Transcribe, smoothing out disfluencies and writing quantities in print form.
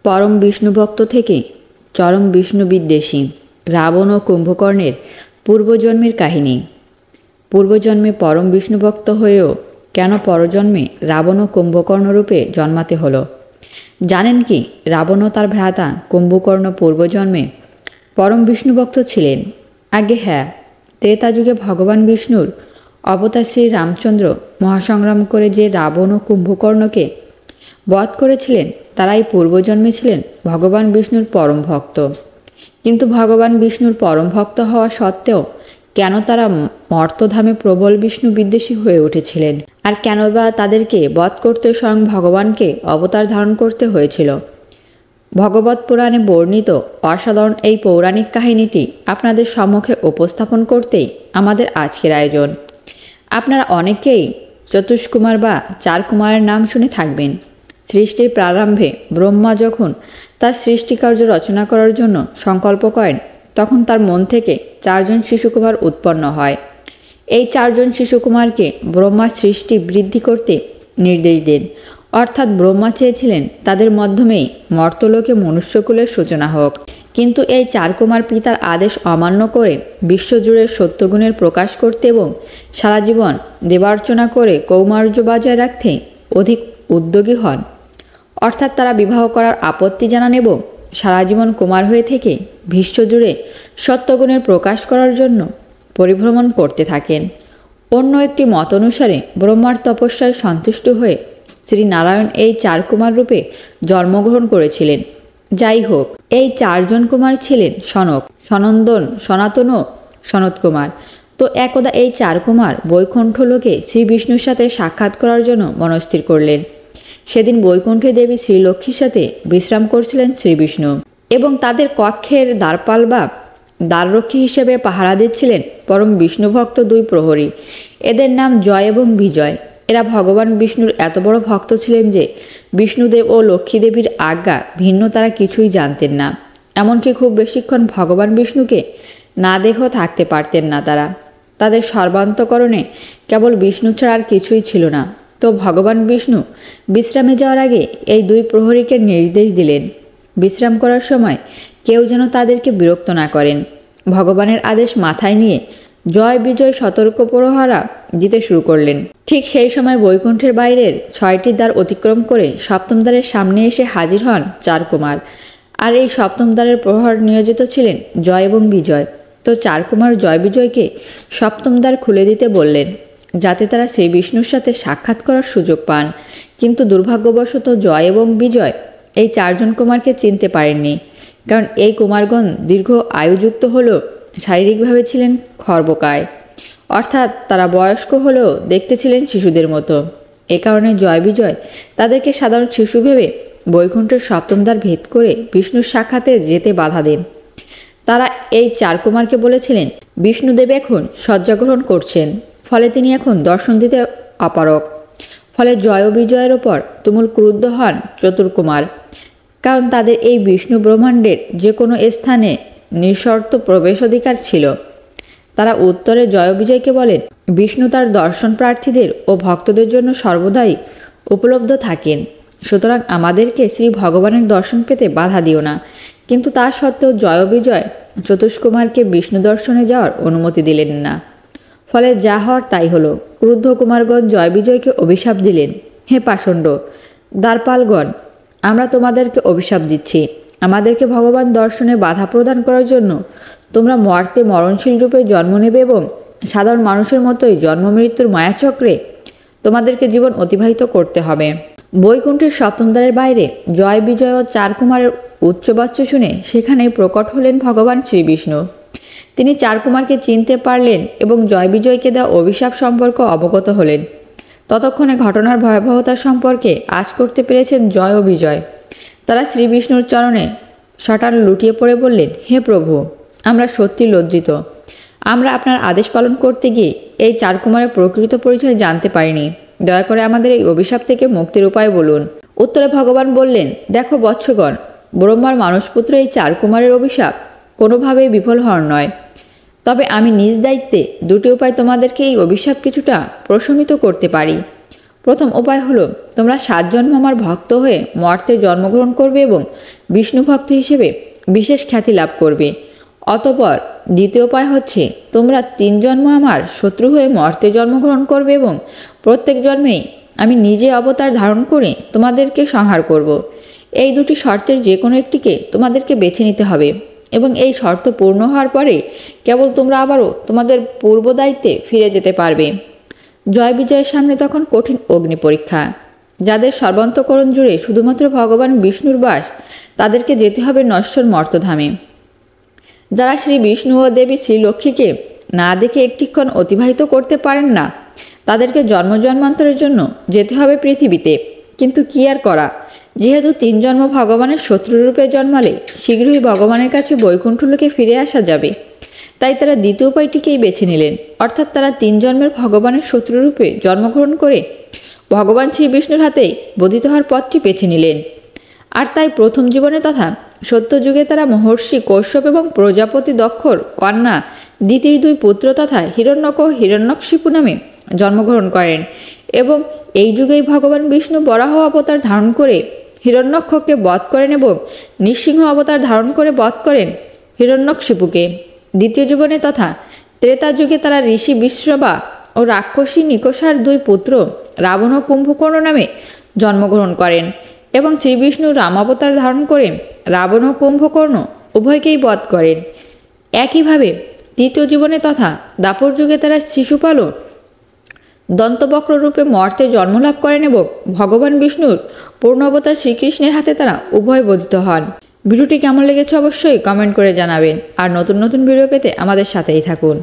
পরম বিষ্ণুভক্ত থেকে চরম বিষ্ণুবিদ্বেষী রাবণ ও কুম্ভকর্ণের পূর্বজন্মের কাহিনী। পূর্বজন্মে পরম বিষ্ণুভক্ত হয়েও কেন পরজন্মে রাবণ ও কুম্ভকর্ণ রূপে জন্মাতে হলো? জানেন কি, রাবণ ও তার ভ্রাতা কুম্ভকর্ণ পূর্বজন্মে পরম বিষ্ণুভক্ত ছিলেন। আগে হ্যাঁ, ত্রেতা যুগে ভগবান বিষ্ণুর অবতার শ্রী রামচন্দ্র মহাসংগ্রাম করে যে রাবণ ও কুম্ভকর্ণকে বধ করেছিলেন তারাই পূর্বজন্মে ছিলেন ভগবান বিষ্ণুর পরম ভক্ত। কিন্তু ভগবান বিষ্ণুর পরম ভক্ত হওয়া সত্ত্বেও কেন তারা মর্তধামে প্রবল বিষ্ণু বিদ্বেষী হয়ে উঠেছিলেন? আর কেন বা তাদেরকে বধ করতে স্বয়ং ভগবানকে অবতার ধারণ করতে হয়েছিল? ভগবত পুরাণে বর্ণিত অসাধারণ এই পৌরাণিক কাহিনীটি আপনাদের সম্মুখে উপস্থাপন করতেই আমাদের আজকের আয়োজন। আপনারা অনেকেই চতুষ্কুমার বা চার কুমারের নাম শুনে থাকবেন। সৃষ্টির প্রারম্ভে ব্রহ্মা যখন তার সৃষ্টিকার্য রচনা করার জন্য সংকল্প করেন, তখন তার মন থেকে 4 জন শিশুকুমার উৎপন্ন হয়। এই 4 জন শিশুকুমারকে ব্রহ্মা সৃষ্টি বৃদ্ধি করতে নির্দেশ দেন। অর্থাৎ ব্রহ্মা চেয়েছিলেন তাদের মাধ্যমেই মর্তলোকে মনুষ্যকুলের সূচনা হোক। কিন্তু এই 4 কুমার পিতার আদেশ অমান্য করে বিশ্বজুড়ে সত্যগুণের প্রকাশ করতে এবং সারা জীবন দেবার্চনা করে কৌমার্য বজায় রাখতে অধিক উদ্যোগী হন। অর্থাৎ তারা বিবাহ করার আপত্তি জানান এবং সারা জীবন কুমার হয়ে থেকে বিশ্বজুড়ে সত্যগুণের প্রকাশ করার জন্য পরিভ্রমণ করতে থাকেন। অন্য একটি মত অনুসারে ব্রহ্মার তপস্যায় সন্তুষ্ট হয়ে শ্রী নারায়ণ এই 4 কুমার রূপে জন্মগ্রহণ করেছিলেন। যাই হোক, এই 4 জন কুমার ছিলেন সনক, সনন্দন, সনাতন ও সনত কুমার। তো একদা এই 4 কুমার বৈকুণ্ঠ লোকে শ্রী বিষ্ণুর সাথে সাক্ষাৎ করার জন্য মনস্থির করলেন। সেদিন বৈকুণ্ঠে দেবী শ্রীলক্ষ্মীর সাথে বিশ্রাম করছিলেন শ্রী বিষ্ণু এবং তাদের কক্ষের দ্বারপাল বা দ্বাররক্ষী হিসেবে পাহারা দিচ্ছিলেন পরম বিষ্ণুভক্ত 2 প্রহরী। এদের নাম জয় এবং বিজয়। এরা ভগবান বিষ্ণুর এত বড় ভক্ত ছিলেন যে বিষ্ণুদেব ও লক্ষ্মী দেবীর আজ্ঞা ভিন্ন তারা কিছুই জানতেন না। এমনকি খুব বেশিক্ষণ ভগবান বিষ্ণুকে না দেখেও থাকতে পারতেন না তারা। তাদের সর্বান্তকরণে কেবল বিষ্ণু ছাড়া আর কিছুই ছিল না। তো ভগবান বিষ্ণু বিশ্রামে যাওয়ার আগে এই 2 প্রহরীকে নির্দেশ দিলেন, বিশ্রাম করার সময় কেউ যেন তাদেরকে বিরক্ত না করেন। ভগবানের আদেশ মাথায় নিয়ে জয় বিজয় সতর্ক প্রহরা দিতে শুরু করলেন। ঠিক সেই সময় বৈকুণ্ঠের বাইরের 6টি দ্বার অতিক্রম করে 7ম দ্বারের সামনে এসে হাজির হন 4 কুমার। আর এই 7ম দ্বারের প্রহর নিয়োজিত ছিলেন জয় এবং বিজয়। তো 4 কুমার জয় বিজয়কে 7ম দ্বার খুলে দিতে বললেন, যাতে তারা শ্রী বিষ্ণুর সাথে সাক্ষাৎ করার সুযোগ পান। কিন্তু দুর্ভাগ্যবশত জয় এবং বিজয় এই 4 জন কুমারকে চিনতে পারেননি, কারণ এই কুমারগণ দীর্ঘ আয়ুযুক্ত হলেও শারীরিকভাবে ছিলেন খর্বকায়। অর্থাৎ তারা বয়স্ক হলেও দেখতে ছিলেন শিশুদের মতো। এ কারণে জয় বিজয় তাদেরকে সাধারণ শিশু ভেবে বৈকুণ্ঠের 7ম দ্বার ভেদ করে বিষ্ণুর সাক্ষাতে যেতে বাধা দেন। তারা এই 4 কুমারকে বলেছিলেন, বিষ্ণুদেব এখন শয্যা গ্রহণ করছেন, ফলে তিনি এখন দর্শন দিতে অপারগ। ফলে জয় ও বিজয়ের ওপর তুমুল ক্রুদ্ধ হন চতুর্কুমার, কারণ তাদের এই বিষ্ণু ব্রহ্মাণ্ডের যে কোনো স্থানে নিঃশর্ত প্রবেশ অধিকার ছিল। তারা উত্তরে জয় বিজয়কে বলেন, বিষ্ণু তার দর্শন প্রার্থীদের ও ভক্তদের জন্য সর্বদাই উপলব্ধ থাকেন, সুতরাং আমাদেরকে শ্রী ভগবানের দর্শন পেতে বাধা দিও না। কিন্তু তা সত্ত্বেও জয় বিজয় চতুষ্কুমারকে বিষ্ণু দর্শনে যাওয়ার অনুমতি দিলেন না। ফলে যা হওয়ার তাই হলো। ক্রুদ্ধ কুমারগণ জয় বিজয়কে অভিশাপ দিলেন, হে পাষণ্ড দ্বারপালগণ, আমরা তোমাদেরকে অভিশাপ দিচ্ছি। আমাদেরকে ভগবান দর্শনে বাধা প্রদান করার জন্য তোমরা মর্তে মরণশীল রূপে জন্ম নেবে এবং সাধারণ মানুষের মতোই জন্ম মৃত্যুর মায়াচক্রে তোমাদেরকে জীবন অতিবাহিত করতে হবে। বৈকুণ্ঠের 7ম দ্বারের বাইরে জয় বিজয় ও 4 কুমারের উচ্চবাচ্য শুনে সেখানেই প্রকট হলেন ভগবান শ্রীবিষ্ণু। তিনি 4 কুমারকে চিনতে পারলেন এবং জয় বিজয়কে দেওয়া অভিশাপ সম্পর্কে অবগত হলেন। ততক্ষণে ঘটনার ভয়াবহতা সম্পর্কে আঁচ করতে পেরেছেন জয় ও বিজয়। তারা শ্রী বিষ্ণুর চরণে সটান লুটিয়ে পড়ে বললেন, হে প্রভু, আমরা সত্যি লজ্জিত। আমরা আপনার আদেশ পালন করতে গিয়ে এই 4 কুমারের প্রকৃত পরিচয় জানতে পারিনি। দয়া করে আমাদের এই অভিশাপ থেকে মুক্তির উপায় বলুন। উত্তরে ভগবান বললেন, দেখো বৎসগণ, ব্রহ্মার মানসপুত্র এই 4 কুমারের অভিশাপ কোনোভাবেই বিফল হওয়ার নয়। তবে আমি নিজ দায়িত্বে 2টি উপায় তোমাদেরকে এই অভিশাপ কিছুটা প্রশমিত করতে পারি। প্রথম উপায় হলো তোমরা 7 জন্ম আমার ভক্ত হয়ে মর্তে জন্মগ্রহণ করবে এবং বিষ্ণু ভক্ত হিসেবে বিশেষ খ্যাতি লাভ করবে। অতঃপর দ্বিতীয় উপায় হচ্ছে তোমরা 3 জন্ম আমার শত্রু হয়ে মর্তে জন্মগ্রহণ করবে এবং প্রত্যেক জন্মেই আমি নিজে অবতার ধারণ করে তোমাদেরকে সংহার করব। এই দুটি শর্তের যে কোনো একটিকে তোমাদেরকে বেছে নিতে হবে এবং এই শর্ত পূর্ণ হওয়ার পরে কেবল তোমরা আবারও তোমাদের পূর্ব দায়িত্বে ফিরে যেতে পারবে। জয় বিজয়ের সামনে তখন কঠিন অগ্নি পরীক্ষা। যাদের সর্বান্তকরণ জুড়ে শুধুমাত্র ভগবান বিষ্ণুর বাস, তাদেরকে যেতে হবে নশ্বর মর্তধামে। যারা শ্রী বিষ্ণু ও দেবী শ্রীলক্ষ্মীকে না দেখে একটিক্ষণ অতিবাহিত করতে পারেন না, তাদেরকে জন্ম জন্মান্তরের জন্য যেতে হবে পৃথিবীতে। কিন্তু কি আর করা, যেহেতু 3 জন্ম ভগবানের শত্রুরূপে জন্মালে শীঘ্রই ভগবানের কাছে বৈকুণ্ঠলোকে ফিরে আসা যাবে, তাই তারা দ্বিতীয় উপায়টিকেই বেছে নিলেন। অর্থাৎ তারা 3 জন্মের ভগবানের শত্রুরূপে জন্মগ্রহণ করে ভগবান শ্রী বিষ্ণুর হাতেই বধিত হওয়ার পথটি বেছে নিলেন। আর তাই প্রথম জীবনে তথা সত্যযুগে তারা মহর্ষি কৌশ্যপ এবং প্রজাপতি দক্ষর কন্যা দিতির 2 পুত্র তথা হিরণ্যক ও হিরণ্যকশিপু নামে জন্মগ্রহণ করেন এবং এই যুগেই ভগবান বিষ্ণু বরাহ অবতার ধারণ করে হিরণ্যক্ষকে বধ করেন এবং নৃসিংহ অবতার ধারণ করে বধ করেন হিরণ্যকশিপুকে। দ্বিতীয় জীবনে তথা ত্রেতা যুগে তারা ঋষি বিশ্রবা ও রাক্ষসী নিকষার 2 পুত্র রাবণ ও কুম্ভকর্ণ নামে জন্মগ্রহণ করেন এবং শ্রীবিষ্ণু রামাবতার ধারণ করে রাবণ ও কুম্ভকর্ণ উভয়কেই বধ করেন। একইভাবে তৃতীয় জীবনে তথা দাপর যুগে তারা শিশুপাল ও দন্তবক্র রূপে মর্তে জন্মলাভ করেন এবং ভগবান বিষ্ণুর পূর্ণ অবতার শ্রীকৃষ্ণের হাতে তারা উভয় বধিত হন। ভিডিওটি কেমন লেগেছে অবশ্যই কমেন্ট করে জানাবেন আর নতুন নতুন ভিডিও পেতে আমাদের সাথেই থাকুন।